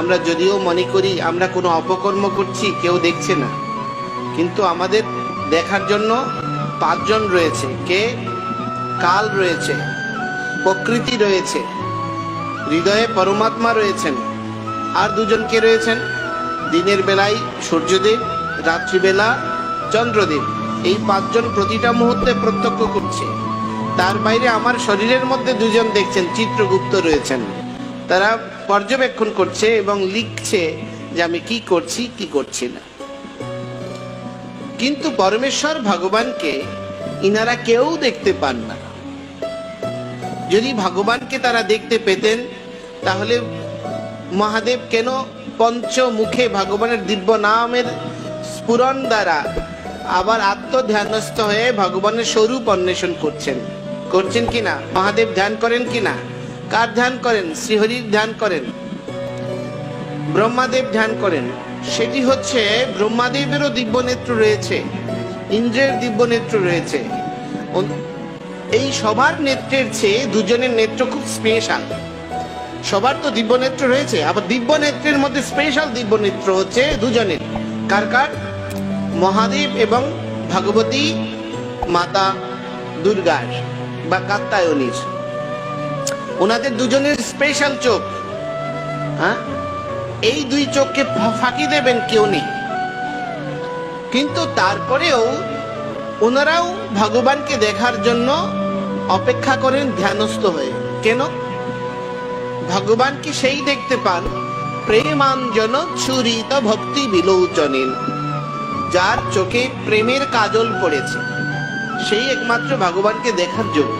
আমরা যদিও মনে করি আমরা কোনো অপকর্ম করছি, কেউ দেখছে না, কিন্তু আমাদের দেখার জন্য 5 জন রয়েছে। কে? কাল রয়েছে, প্রকৃতি রয়েছে, হৃদয়ে পরমাত্মা রয়েছেন, আর 2 জন কে রয়েছেন? দিনের বেলায় সূর্যদেব, রাত্রিবেলা চন্দ্রদেব। এই 5 জন প্রতিটা মুহূর্তে প্রত্যক্ষ করছে। তার বাইরে আমার শরীরের মধ্যে 2 জন দেখছেন, চিত্রগুপ্ত রয়েছেন। তারা পর্যবেক্ষণ করছে এবং লিখছে যে আমি কি করছি কি করছি না। কিন্তু পরমেশ্বর ভগবানকে ইনারা কেউ দেখতে পান না। যদি ভগবানকে তারা দেখতে পেতেন তাহলে মহাদেব কেন পঞ্চমুখে ভগবানের দিব্য নামের স্ফুরণ দ্বারা আবার আত্মধ্যানস্থ হয়ে ভগবানের স্বরূপ অন্বেষণ করছেন কিনা? মহাদেব ধ্যান করেন কিনা? কার ধ্যান করেন? শ্রীহরির ধ্যান করেন, ব্রহ্মাদেব ধ্যান করেন। সেটি হচ্ছে ব্রহ্মাদেবেরও দিব্য নেত্র রয়েছে, ইন্দ্রের দিব্য নেত্র রয়েছে। এই সবার নেত্রের চেয়ে 2 জনের নেত্র খুব স্পেশাল। সবার তো দিব্য নেত্র রয়েছে, আবার দিব্য নেত্রের মধ্যে স্পেশাল দিব্য নেত্র হচ্ছে 2 জনের। কার কার? মহাদেব এবং ভগবতী মাতা দুর্গার বা কাত্যায়নীর। ওনাদের 2 জনের স্পেশাল চোখ। হ্যাঁ, এই 2 চোখকে ফাঁকি দেবেন কেউ নেই। কিন্তু তারপরেও ওনারাও ভগবানকে দেখার জন্য অপেক্ষা করেন ধ্যানস্থ হয়ে। কেন? ভগবানকে সেই দেখতে পান প্রেমাঞ্জন ছুরিত ভক্তি বিলোচনেন। যার চোখে প্রেমের কাজল পড়েছে সেই একমাত্র ভগবানকে দেখার যোগ্য।